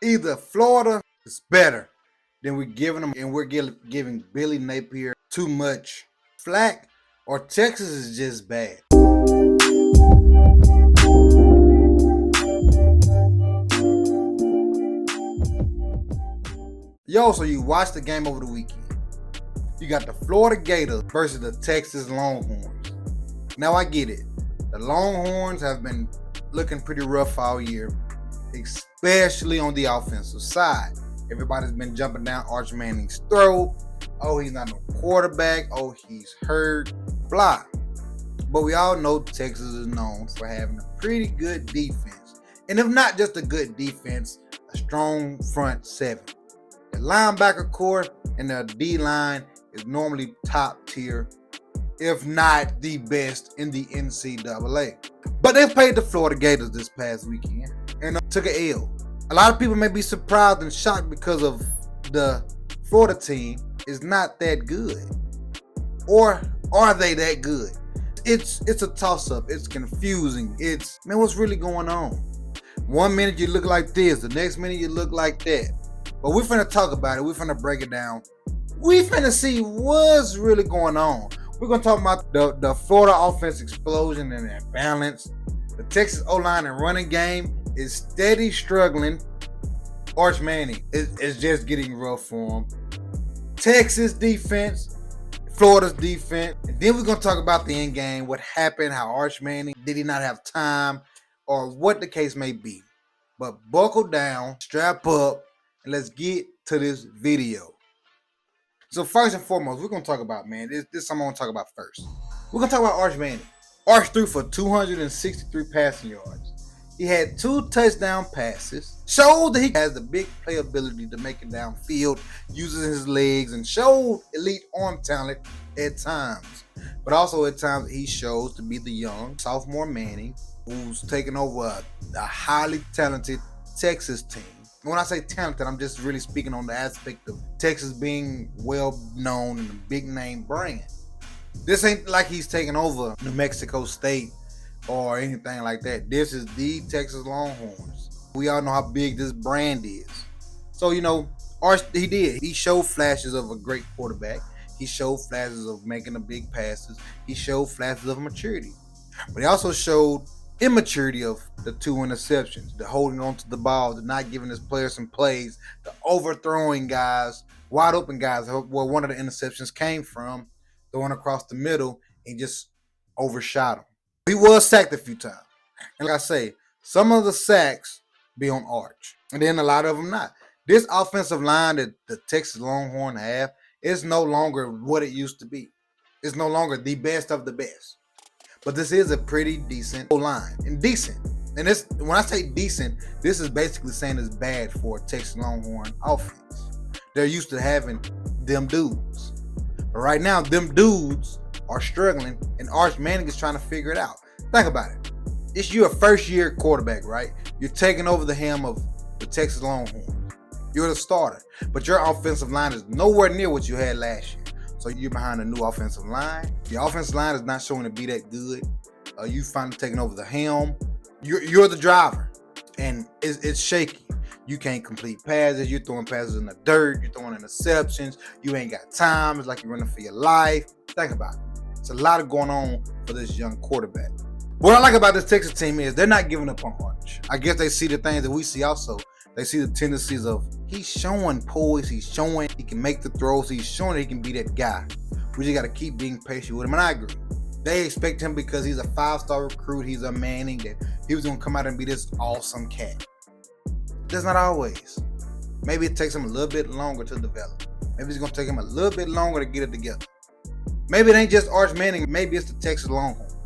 Either Florida is better than we're giving them, and we're giving Billy Napier too much flack, or Texas is just bad. Yo, so you watched the game over the weekend. You got the Florida Gators versus the Texas Longhorns. Now I get it. The Longhorns have been looking pretty rough all year, especially on the offensive side. Everybody's been jumping down Arch Manning's throat. Oh, he's not no quarterback. Oh, he's hurt. Blah. But we all know Texas is known for having a pretty good defense. And if not just a good defense, a strong front seven. The linebacker core and the D-line is normally top tier, if not the best in the NCAA. But they played the Florida Gators this past weekend and took an L. A lot of people may be surprised and shocked because of the Florida team is not that good. Or are they that good? It's a toss-up. It's confusing. Man, what's really going on? 1 minute you look like this, the next minute you look like that. But we're finna talk about it. We're finna break it down. We finna see what's really going on. We're gonna talk about the Florida offense explosion and their balance. The Texas O-line and running game is steady struggling. Arch Manning is just getting rough for him. Texas defense, Florida's defense. And then we're gonna talk about the end game, what happened, how Arch Manning, did he not have time, or what the case may be. But buckle down, strap up, and let's get to this video. So first and foremost, we're going to talk about, man, this is something I want to talk about first. We're going to talk about Arch Manning. Arch threw for 263 passing yards. He had 2 touchdown passes, showed that he has the big playability to make it downfield, using his legs, and showed elite arm talent at times. But also at times he shows to be the young sophomore Manning who's taking over a highly talented Texas team. When I say talented, I'm just really speaking on the aspect of Texas being well known and a big name brand. This ain't like he's taking over New Mexico State or anything like that. This is the Texas Longhorns. We all know how big this brand is. So, Arch, he did. He showed flashes of a great quarterback. He showed flashes of making the big passes. He showed flashes of maturity. But he also showed immaturity of the 2 interceptions, the holding on to the ball, the not giving his players some plays, the overthrowing guys, wide open guys, where one of the interceptions came from, throwing across the middle and just overshot him. He was sacked a few times. And like I say, some of the sacks be on Arch, and then a lot of them not. This offensive line that the Texas Longhorn have is no longer what it used to be. It's no longer the best of the best. But this is a pretty decent line. And decent. And this, when I say decent, this is basically saying it's bad for a Texas Longhorn offense. They're used to having them dudes. But right now, them dudes are struggling, and Arch Manning is trying to figure it out. Think about it. It's your first-year quarterback, right? You're taking over the helm of the Texas Longhorns. You're the starter. But your offensive line is nowhere near what you had last year. So you're behind a new offensive line. Your offensive line is not showing to be that good. You finally taking over the helm. You're the driver, and it's shaky. You can't complete passes. You're throwing passes in the dirt. You're throwing interceptions. You ain't got time. It's like you're running for your life. Think about it. It's a lot of going on for this young quarterback. What I like about this Texas team is they're not giving up on Arch. I guess they see the things that we see also. They see the tendencies of he's showing poise, he's showing he can make the throws, he's showing that he can be that guy. We just got to keep being patient with him, and I agree. They expect him because he's a 5-star recruit, he's a Manning, that he was going to come out and be this awesome cat. That's not always. Maybe it takes him a little bit longer to develop. Maybe it's going to take him a little bit longer to get it together. Maybe it ain't just Arch Manning, maybe it's the Texas Longhorns.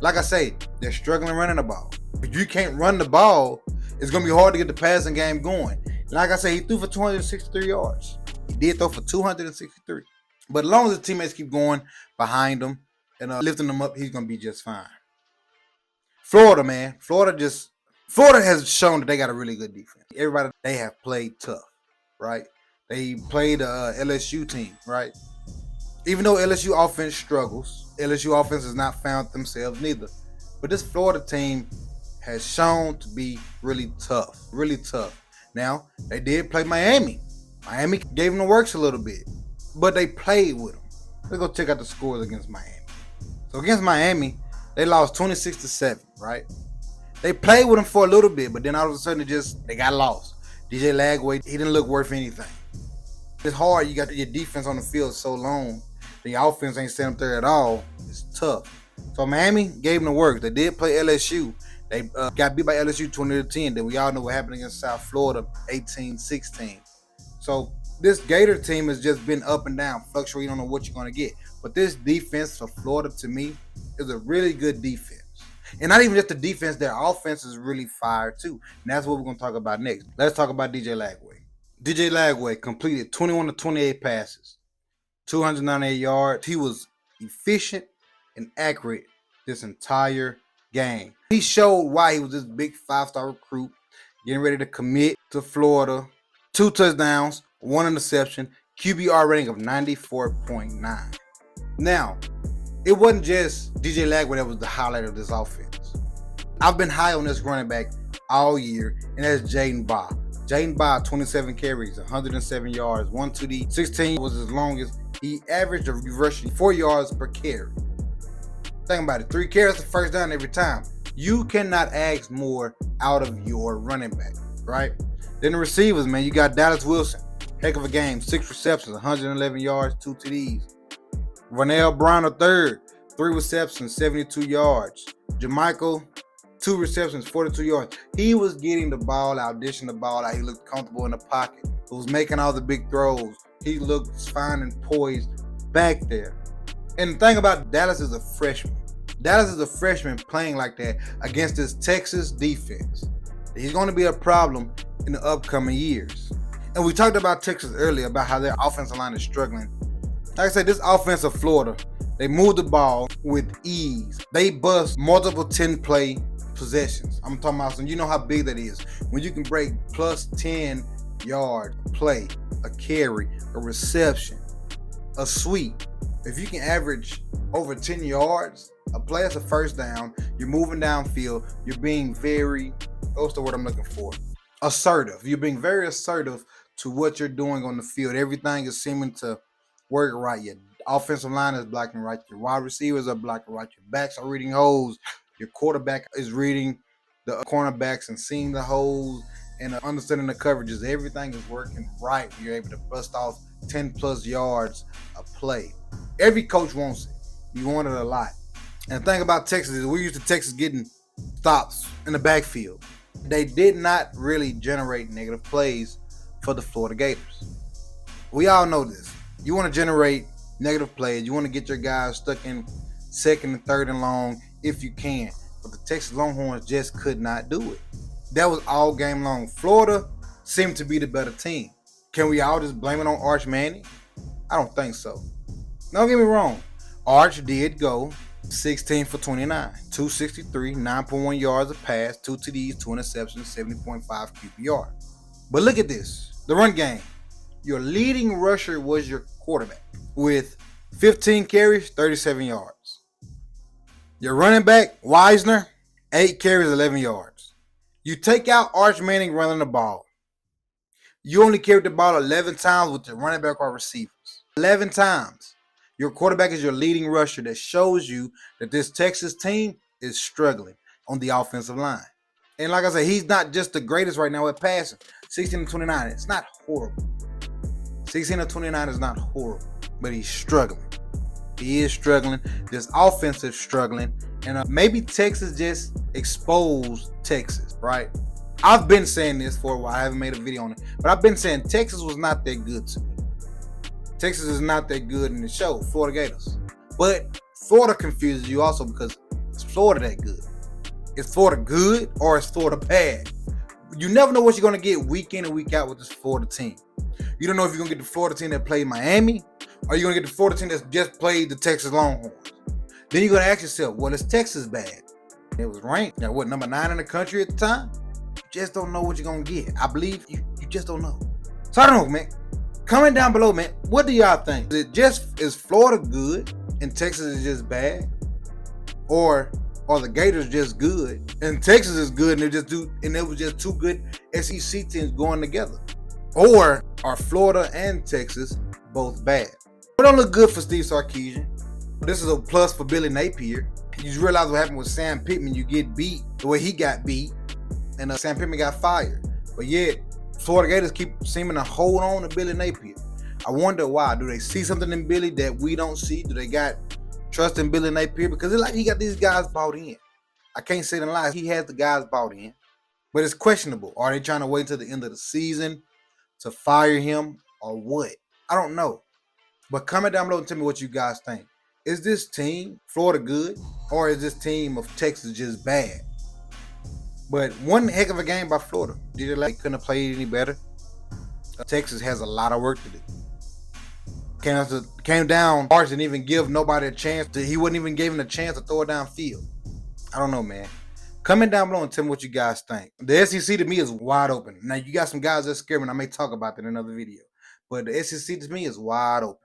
Like I say, they're struggling running the ball. If you can't run the ball, it's going to be hard to get the passing game going. Like I say, he threw for 263 yards. He did throw for 263. But as long as the teammates keep going behind him and lifting him up, he's going to be just fine. Florida, man. Florida has shown that they got a really good defense. Everybody, they have played tough, right? They played a LSU team, right? Even though LSU offense struggles, LSU offense has not found themselves neither. But this Florida team has shown to be really tough, really tough. Now, they did play Miami. Miami gave them the works a little bit, but they played with them. Let's go check out the scores against Miami. So against Miami, they lost 26-7, right? They played with them for a little bit, but then all of a sudden they got lost. DJ Lagway, he didn't look worth anything. It's hard. You got your defense on the field so long. The offense ain't set up there at all. It's tough. So Miami gave them the work. They did play LSU. They got beat by LSU 20-10. Then we all know what happened against South Florida 18-16. So this Gator team has just been up and down, fluctuating. You don't know what you're going to get. But this defense for Florida, to me, is a really good defense. And not even just the defense, their offense is really fire too. And that's what we're going to talk about next. Let's talk about DJ Lagway. DJ Lagway completed 21 of 28 passes, 298 yards. He was efficient and accurate this entire game. He showed why he was this big 5-star recruit, getting ready to commit to Florida. 2 touchdowns, 1 interception, QBR rating of 94.9. Now, it wasn't just DJ Lagway that was the highlight of this offense. I've been high on this running back all year, and that's Jaden Baugh. Jaden Baugh, 27 carries, 107 yards, 1 TD, 16 was his longest. He averaged a rushing 4 yards per carry. Think about it, 3 carries, the first down every time. You cannot ask more out of your running back, right? Then the receivers, man, you got Dallas Wilson, heck of a game, 6 receptions, 111 yards, 2 TDs. Vernell Brown III, 3 receptions, 72 yards. Jermichael, 2 receptions, 42 yards. He was getting the ball out, dishing the ball out. He looked comfortable in the pocket. He was making all the big throws. He looked fine and poised back there. And the thing about Dallas is a freshman. Dallas is a freshman playing like that against this Texas defense. He's going to be a problem in the upcoming years. And we talked about Texas earlier, about how their offensive line is struggling. Like I said, this offense of Florida, they move the ball with ease. They bust multiple 10-play possessions. I'm talking about some, you know how big that is. When you can break plus 10 yards, a play, a carry, a reception, a sweep. If you can average over 10 yards, a play that's a first down, you're moving downfield, you're being very, what's the word I'm looking for? Assertive. You're being very assertive to what you're doing on the field. Everything is seeming to work right. Your offensive line is blocking right. Your wide receivers are blocking right. Your backs are reading holes. Your quarterback is reading the cornerbacks and seeing the holes and understanding the coverages. Everything is working right. You're able to bust off 10 plus yards a play. Every coach wants it. You want it a lot. And the thing about Texas is we're used to Texas getting stops in the backfield. They did not really generate negative plays for the Florida Gators. We all know this. You want to generate negative plays. You want to get your guys stuck in second and third and long if you can. But the Texas Longhorns just could not do it. That was all game long. Florida seemed to be the better team. Can we all just blame it on Arch Manning? I don't think so. Don't get me wrong. Arch did go 16 for 29, 263, 9.1 yards a pass, 2 TDs, 2 interceptions, 70.5 QBR. But look at this. The run game. Your leading rusher was your quarterback with 15 carries, 37 yards. Your running back, Wisner, 8 carries, 11 yards. You take out Arch Manning running the ball. You only carried the ball 11 times with your running back or receivers. 11 times. Your quarterback is your leading rusher. That shows you that this Texas team is struggling on the offensive line. And like I said, he's not just the greatest right now at passing. 16 to 29, it's not horrible. 16 to 29 is not horrible, but he's struggling. He is struggling. This offense is struggling. And maybe Texas just exposed Texas, right? I've been saying this for a while. I haven't made a video on it. But I've been saying Texas was not that good to me. Texas is not that good in the show, Florida Gators. But Florida confuses you also because is Florida that good? Is Florida good or is Florida bad? You never know what you're going to get week in and week out with this Florida team. You don't know if you're going to get the Florida team that played Miami or you're going to get the Florida team that's just played the Texas Longhorns. Then you're going to ask yourself, well, is Texas bad? It was ranked at what, number 9 in the country at the time? You just don't know what you're going to get. I believe you just don't know. So I don't know, man. Comment down below, man. What do y'all think? Is Florida good and Texas is just bad? Or Or the Gators just good and Texas is good and it was just two good SEC teams going together? Or are Florida and Texas both bad? It don't look good for Steve Sarkisian. This is a plus for Billy Napier. You realize what happened with Sam Pittman. You get beat the way he got beat, and Sam Pittman got fired. But yet, Florida Gators keep seeming to hold on to Billy Napier. I wonder why. Do they see something in Billy that we don't see? Do they got trust in Billy Napier? Because it's like he got these guys bought in. I can't say the lies. He has the guys bought in. But it's questionable. Are they trying to wait until the end of the season to fire him or what? I don't know. But comment down below and tell me what you guys think. Is this team, Florida, good? Or is this team of Texas just bad? But one heck of a game by Florida. They couldn't have played any better. Texas has a lot of work to do. Came down harsh and even give nobody a chance. He wouldn't even give him a chance to throw it downfield. I don't know, man. Comment down below and tell me what you guys think. The SEC to me is wide open. Now, you got some guys that scare me, and I may talk about that in another video. But the SEC to me is wide open.